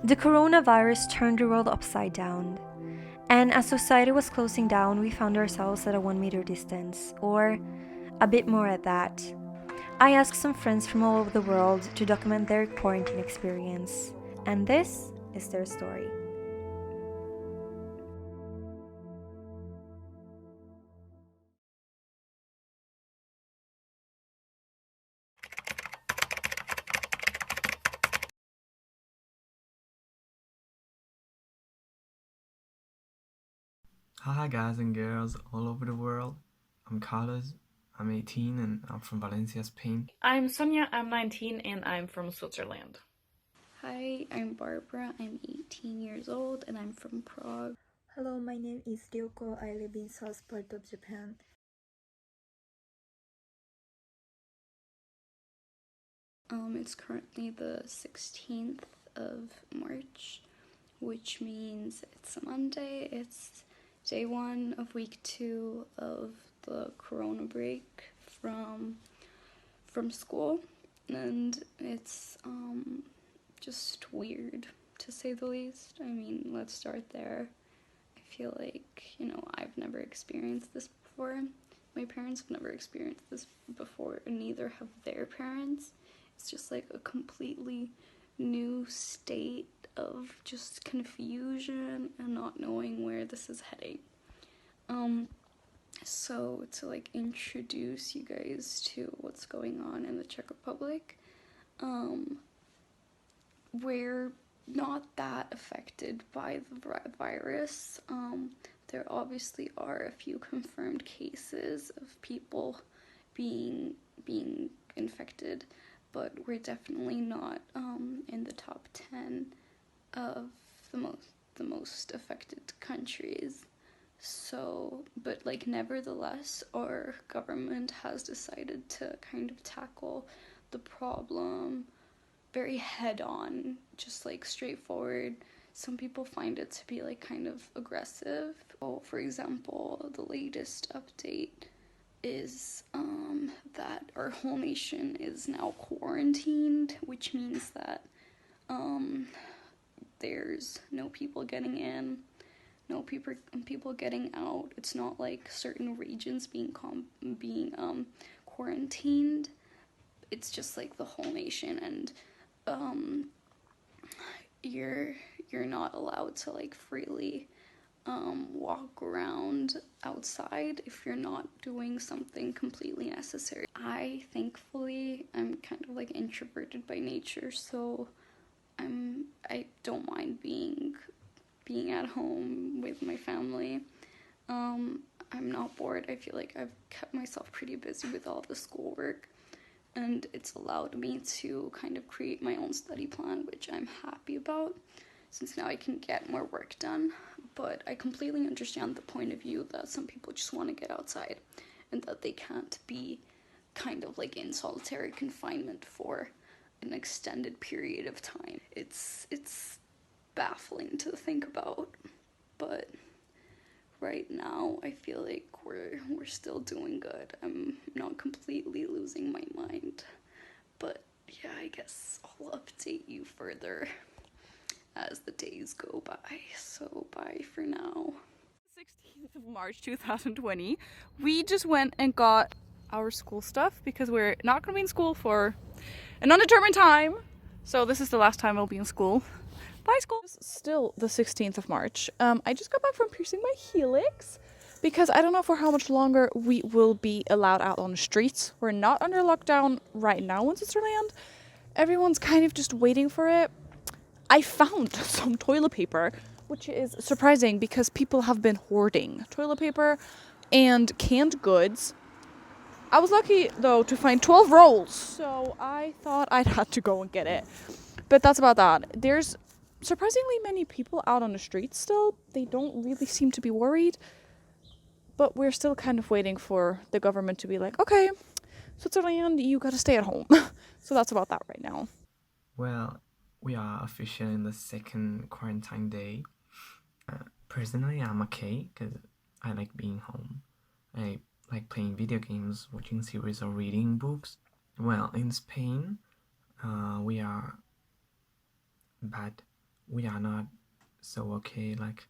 The coronavirus turned the world upside down. And as society was closing down, we found ourselves at a 1 meter distance, or a bit more at that. I asked some friends from all over the world to document their quarantine experience, and this is their story. Hi guys and girls all over the world. I'm Carlos, I'm 18 and I'm from Valencia, Spain. I'm Sonia, I'm 19 and I'm from Switzerland. Hi, I'm Barbara, I'm 18 years old and I'm from Prague. Hello, my name is Ryoko. I live in south part of Japan. It's currently the 16th of March, which means it's a Monday. It's day 1 of week 2 of the corona break from school, and it's just weird to say the least. I mean, let's start there. I feel like, I've never experienced this before. My parents have never experienced this before, and neither have their parents. It's just like a completely new state of just confusion and not knowing where this is heading. So to like introduce you guys to what's going on in the Czech Republic, we're not that affected by the virus. There obviously are a few confirmed cases of people being infected, but we're definitely not in the top 10 of the most affected countries. So, but like nevertheless, our government has decided to kind of tackle the problem very head on, just like straightforward. Some people find it to be like kind of aggressive. Oh, for example, the latest update is that our whole nation is now quarantined, which means that there's no people getting in, no people getting out. It's not like certain regions being quarantined. It's just like the whole nation, and you're not allowed to like freely walk around outside if you're not doing something completely necessary. I'm kind of like introverted by nature, so I don't mind being at home with my family. I'm not bored. I feel like I've kept myself pretty busy with all the schoolwork, and it's allowed me to kind of create my own study plan, which I'm happy about, since now I can get more work done. But I completely understand the point of view that some people just want to get outside and that they can't be kind of like in solitary confinement for an extended period of time. It's baffling to think about, but right now I feel like we're still doing good. I'm not completely losing my mind, but yeah, I guess I'll update you further as the days go by. So bye for now. 16th of March 2020, we just went and got our school stuff because we're not going to be in school for an undetermined time. So this is the last time I'll be in school. Bye, school. It's still the 16th of March. I just got back from piercing my helix because I don't know for how much longer we will be allowed out on the streets. We're not under lockdown right now in Switzerland. Everyone's kind of just waiting for it. I found some toilet paper, which is surprising because people have been hoarding toilet paper and canned goods. I was lucky though to find 12 rolls, so I thought I'd have to go and get it. But that's about that. There's surprisingly many people out on the streets still. They don't really seem to be worried, but we're still kind of waiting for the government to be like, okay, Switzerland, you gotta stay at home. So that's about that right now. Well, we are officially in the second quarantine day. Personally, I'm okay because I like being home. I like playing video games, watching series, or reading books. Well, in Spain, we are bad we are not so okay. Like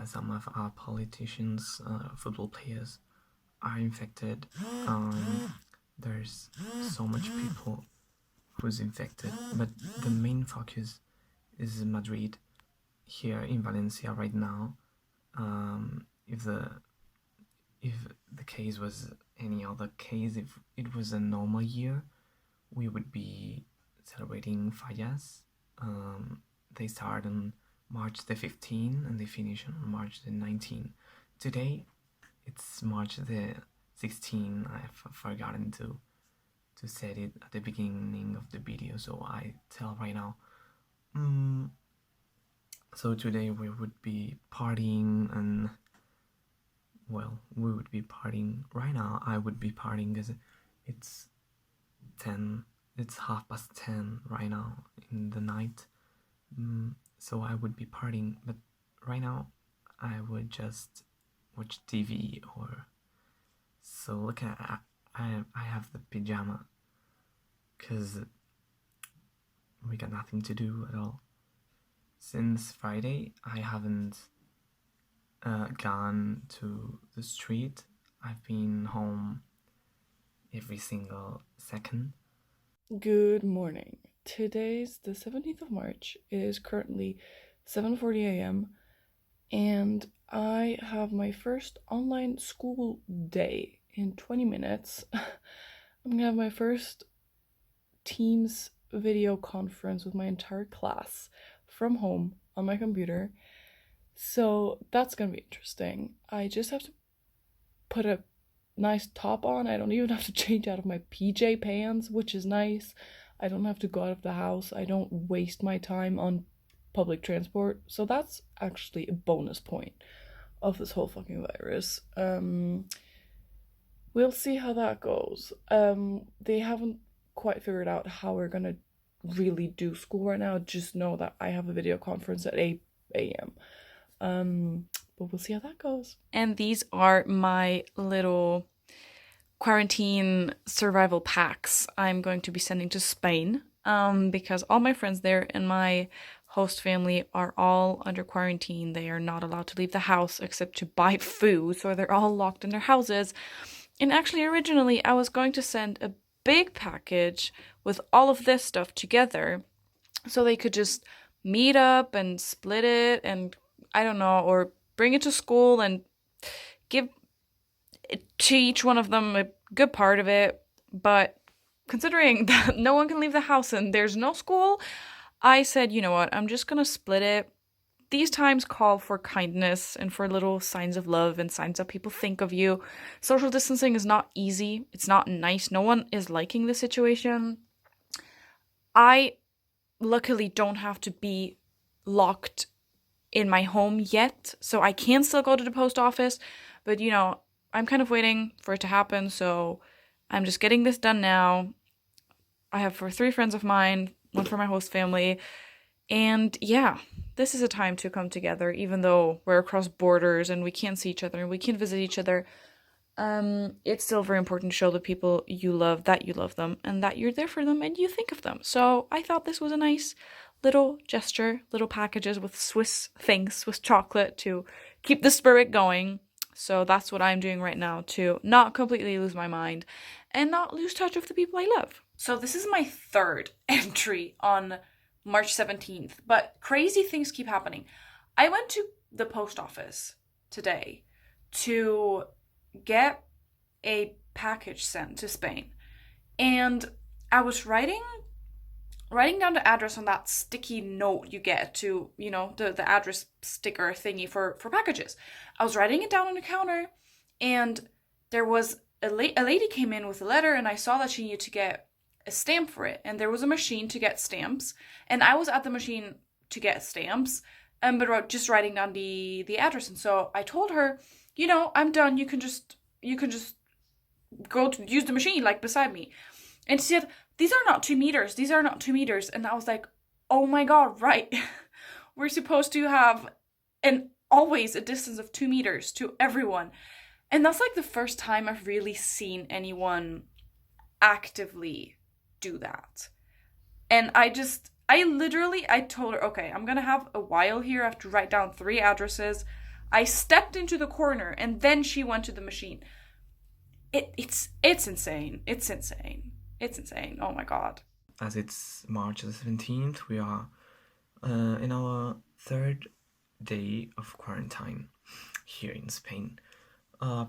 some of our politicians, football players are infected. There's so much people who's infected, but the main focus is Madrid. Here in Valencia right now, if the case was any other case, if it was a normal year, we would be celebrating Fallas. They start on March the 15th and they finish on March the 19th. Today, it's March the 16th. I've forgotten to set it at the beginning of the video, so I tell right now. So today we would be partying, and well, we would be partying right now. I would be partying because it's 10. It's 10:30 right now in the night. So I would be partying, but right now I would just watch TV or so. Look at I have the pajama because we got nothing to do at all. Since Friday, I haven't gone to the street. I've been home every single second. Good morning. Today's the 17th of March. It is currently 7:40 a.m. and I have my first online school day in 20 minutes. I'm gonna have my first Teams video conference with my entire class from home on my computer. So that's gonna be interesting. I just have to put a nice top on. I don't even have to change out of my PJ pants, which is nice. I don't have to go out of the house. I don't waste my time on public transport. So that's actually a bonus point of this whole fucking virus. We'll see how that goes. They haven't quite figured out how we're gonna really do school right now. Just know that I have a video conference at 8 a.m. But we'll see how that goes. And these are my little quarantine survival packs I'm going to be sending to Spain, because all my friends there and my host family are all under quarantine. They are not allowed to leave the house except to buy food, so they're all locked in their houses. And actually, originally, I was going to send a big package with all of this stuff together so they could just meet up and split it, and I don't know, or bring it to school and give to each one of them a good part of it. But considering that no one can leave the house and there's no school, I said, you know what, I'm just gonna split it. These times call for kindness and for little signs of love and signs that people think of you. Social distancing is not easy. It's not nice. No one is liking the situation. I luckily don't have to be locked in my home yet, so I can still go to the post office, but you know, I'm kind of waiting for it to happen, so I'm just getting this done now. I have for 3 friends of mine, one for my host family, and yeah, this is a time to come together, even though we're across borders and we can't see each other and we can't visit each other. It's still very important to show the people you love that you love them and that you're there for them and you think of them. So I thought this was a nice little gesture, little packages with Swiss chocolate to keep the spirit going. So that's what I'm doing right now to not completely lose my mind and not lose touch with the people I love. So this is my 3rd entry on March 17th, but crazy things keep happening. I went to the post office today to get a package sent to Spain, and I was writing down the address on that sticky note you get to, you know, the address sticker thingy for packages. I was writing it down on the counter, and there was a lady came in with a letter, and I saw that she needed to get a stamp for it, and there was a machine to get stamps, and I was at the machine to get stamps, but just writing down the address. And so I told her, you know, I'm done. You can just go to use the machine like beside me. And she said, these are not 2 meters. These are not 2 meters. And I was like, oh my God, right. We're supposed to have always a distance of 2 meters to everyone. And that's like the first time I've really seen anyone actively do that. And I I told her, okay, I'm gonna have a while here. I have to write down 3 addresses. I stepped into the corner and then she went to the machine. It's insane. It's insane. It's insane. Oh my god. As it's March the 17th, we are in our 3rd day of quarantine here in Spain.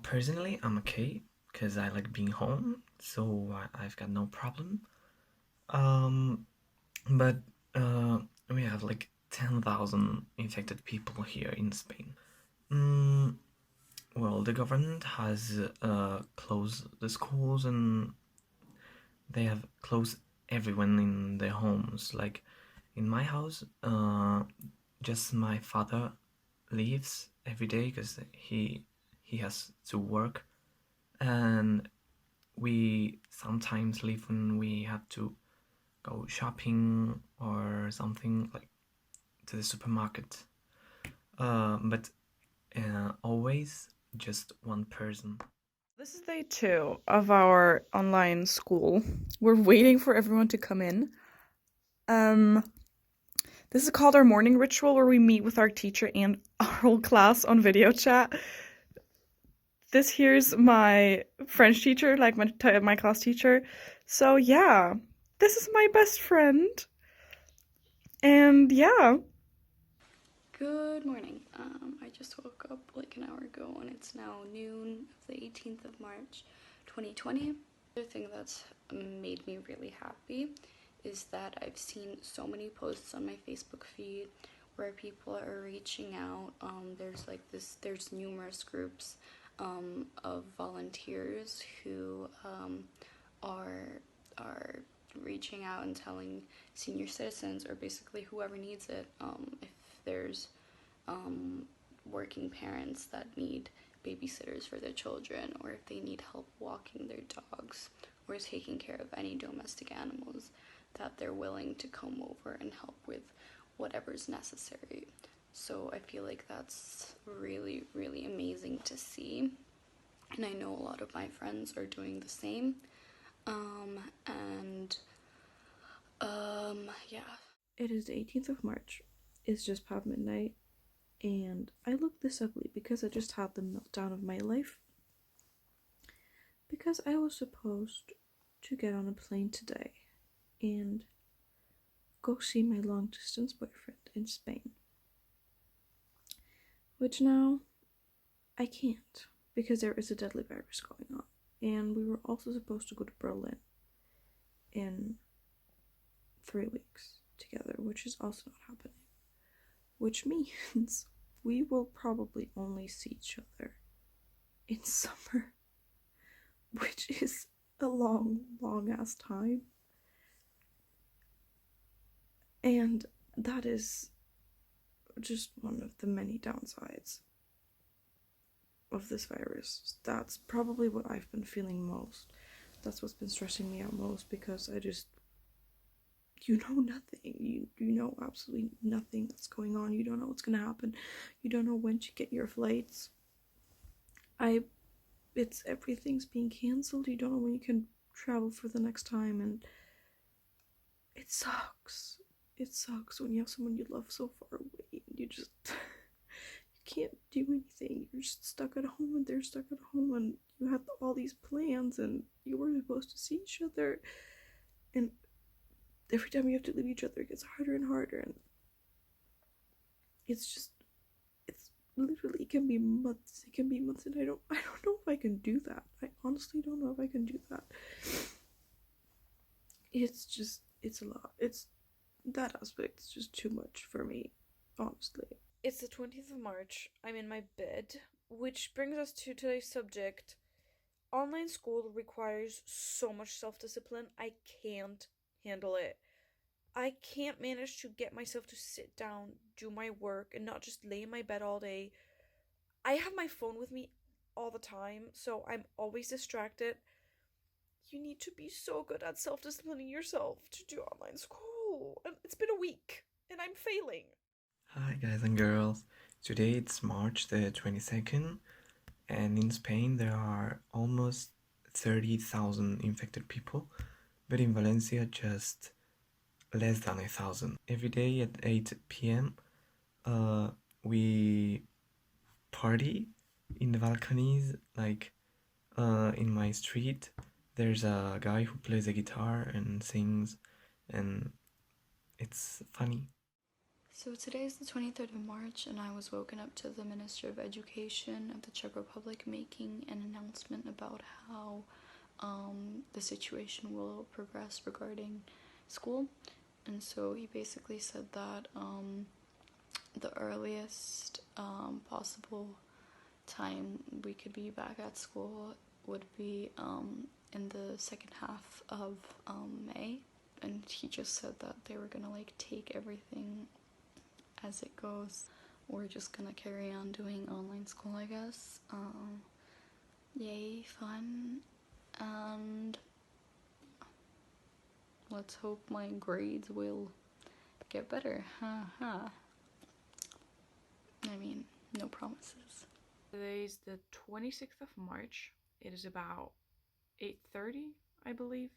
Personally, I'm okay because I like being home, so I've got no problem. But we have like 10,000 infected people here in Spain. Well, the government has closed the schools and they have closed everyone in their homes. Like in my house, just my father leaves every day because he has to work, and we sometimes leave when we have to go shopping or something, like to the supermarket. But always just one person. This is day 2 of our online school. We're waiting for everyone to come in. This is called our morning ritual, where we meet with our teacher and our whole class on video chat. This here's my French teacher, like my class teacher. So yeah, this is my best friend. And yeah. Good morning. I just woke up like an hour ago and it's now noon of the 18th of March 2020. The thing that's made me really happy is that I've seen so many posts on my Facebook feed where people are reaching out. There's numerous groups of volunteers who are reaching out and telling senior citizens, or basically whoever needs it, if there's working parents that need babysitters for their children, or if they need help walking their dogs or taking care of any domestic animals, that they're willing to come over and help with whatever's necessary. So I feel like that's really, really amazing to see. And I know a lot of my friends are doing the same. Yeah. It is the 18th of March. It's just past midnight, and I look this ugly because I just had the meltdown of my life. Because I was supposed to get on a plane today and go see my long distance boyfriend in Spain. Which now I can't because there is a deadly virus going on. And we were also supposed to go to Berlin in 3 weeks together, which is also not happening. Which means we will probably only see each other in summer, which is a long, long ass time. And that is just one of the many downsides of this virus. That's probably what I've been feeling most. That's what's been stressing me out most, because I just, you know nothing. You know absolutely nothing that's going on. You don't know what's gonna happen. You don't know when to get your flights. Everything's being cancelled. You don't know when you can travel for the next time, and it sucks. It sucks when you have someone you love so far away and you just you can't do anything. You're just stuck at home and they're stuck at home, and you had all these plans and you were supposed to see each other, and every time you have to leave each other it gets harder and harder, and it's literally, it can be months, and I don't know if I can do that. I honestly don't know if I can do that. It's a lot. That aspect's just too much for me, honestly. It's the 20th of March. I'm in my bed, which brings us to today's subject. Online school requires so much self-discipline. I can't handle it. I can't manage to get myself to sit down, do my work, and not just lay in my bed all day. I have my phone with me all the time, so I'm always distracted. You need to be so good at self-disciplining yourself to do online school. And it's been a week, and I'm failing. Hi guys and girls. Today it's March the 22nd, and in Spain there are almost 30,000 infected people, but in Valencia just less than 1,000. Every day at 8 p.m. We party in the balconies, like in my street. There's a guy who plays a guitar and sings, and it's funny. So today is the 23rd of March, and I was woken up to the Minister of Education of the Czech Republic making an announcement about how the situation will progress regarding school. And so he basically said that the earliest possible time we could be back at school would be in the second half of May. And he just said that they were gonna like take everything as it goes. We're just gonna carry on doing online school, I guess. Yay, fun. And let's hope my grades will get better. I mean, no promises. Today's the 26th of March. It is about 8:30, I believe.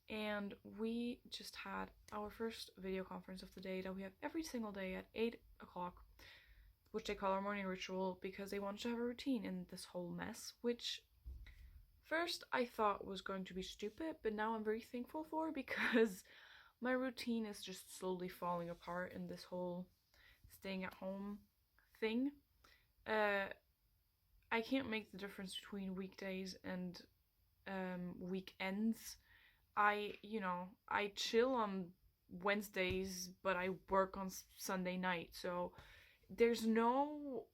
And we just had our first video conference of the day that we have every single day at 8 o'clock, which they call our morning ritual because they wanted to have a routine in this whole mess, which first I thought was going to be stupid, but now I'm very thankful for because my routine is just slowly falling apart in this whole staying at home thing. I can't make the difference between weekdays and weekends. I chill on Wednesdays, but I work on Sunday night, so there's no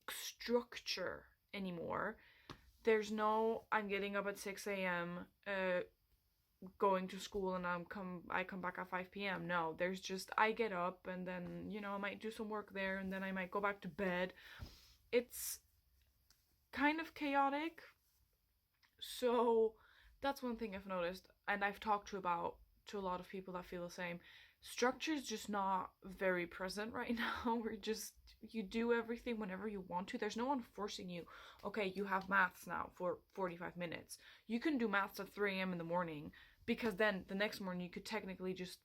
structure anymore. There's no I'm getting up at 6 a.m. Going to school and I come back at 5 p.m. No, there's just I get up and then I might do some work there and then I might go back to bed. It's kind of chaotic. So that's one thing I've noticed, and I've talked to a lot of people that feel the same. Structure's just not very present right now. You do everything whenever you want to. There's no one forcing you. Okay, you have maths now for 45 minutes. You can do maths at 3 a.m. in the morning because then the next morning you could technically just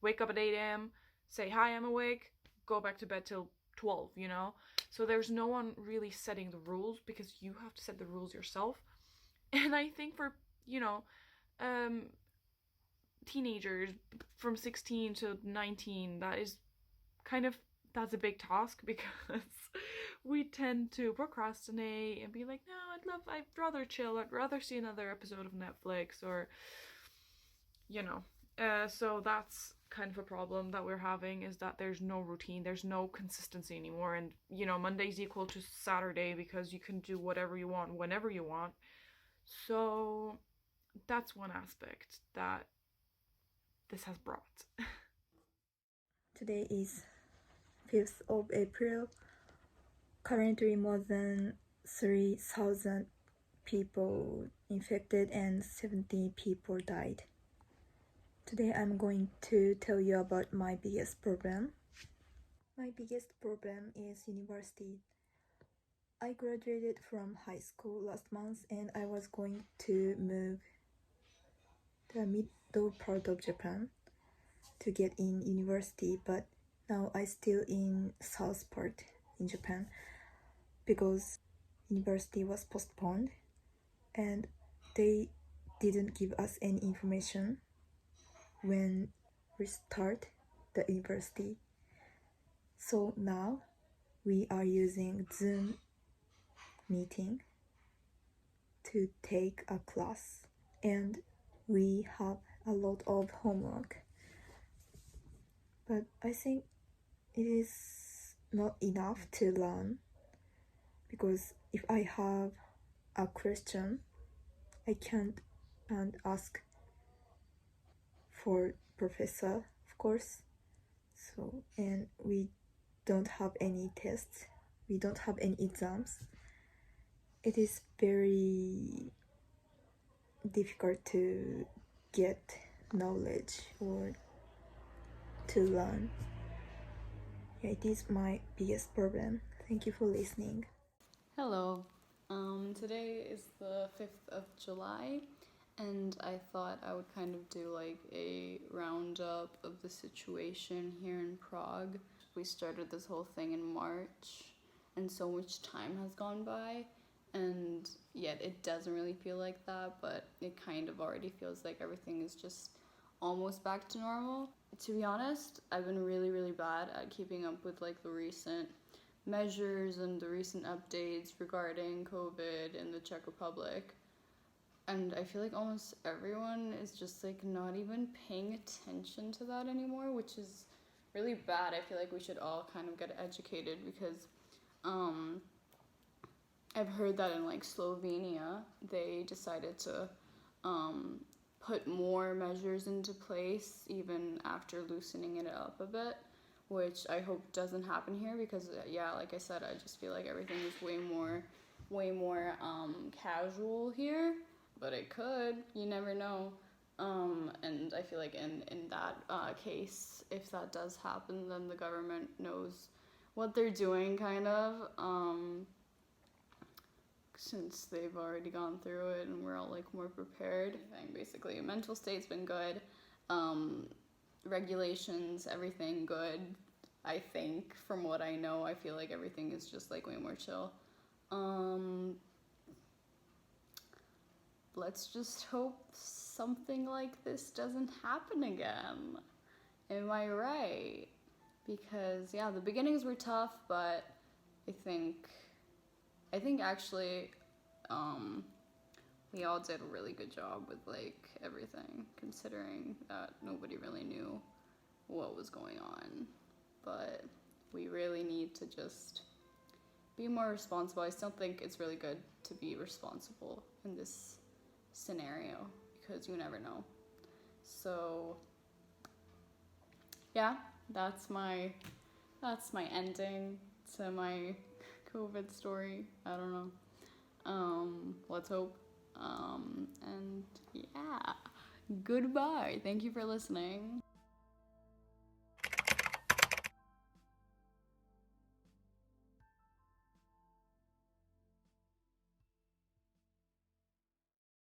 wake up at 8 a.m., say, hi, I'm awake, go back to bed till 12, So there's no one really setting the rules because you have to set the rules yourself. And I think for, teenagers from 16 to 19, that's a big task because we tend to procrastinate and be like, no, I'd rather chill, I'd rather see another episode of Netflix or, so that's kind of a problem that we're having is that there's no routine, there's no consistency anymore, and Monday's equal to Saturday because you can do whatever you want whenever you want. So that's one aspect that this has brought. Today is 5th of April. Currently more than 3,000 people infected and 70 people died. Today I'm going to tell you about my biggest problem. My biggest problem is university. I graduated from high school last month and I was going to move the middle part of Japan to get in university, but now I still in south part in Japan because university was postponed and they didn't give us any information when we start the university. So now we are using Zoom meeting to take a class and we have a lot of homework. But I think it is not enough to learn because if I have a question, I can't ask for professor, of course. So, and we don't have any tests, we don't have any exams. It is very difficult to get knowledge or to learn. Yeah, it is my biggest problem. Thank you for listening. Hello. Today is the 5th of July, and I thought I would kind of do like a roundup of the situation here in Prague. We started this whole thing in March, and so much time has gone by, and yet it doesn't really feel like that, but it kind of already feels like everything is just almost back to normal. To be honest, I've been really bad at keeping up with like the recent measures and the recent updates regarding COVID in the Czech Republic. And I feel like almost everyone is just like not even paying attention to that anymore, which is really bad. I feel like we should all kind of get educated because I've heard that in like Slovenia, they decided to put more measures into place even after loosening it up a bit, which I hope doesn't happen here because yeah, like I said, I just feel like everything is way more casual here, but it could, you never know. And I feel like in that case, if that does happen, then the government knows what they're doing kind of, since they've already gone through it and we're all like more prepared. Basically, mental state's been good, regulations, everything good. I think from what I know, I feel like everything is just like way more chill. Let's just hope something like this doesn't happen again. Am I right? Because yeah, the beginnings were tough, but I think actually we all did a really good job with like everything, considering that nobody really knew what was going on. But we really need to just be more responsible. I still think it's really good to be responsible in this scenario because you never know. So yeah, that's my ending to my COVID story. I don't know. Let's hope. And yeah, goodbye. Thank you for listening.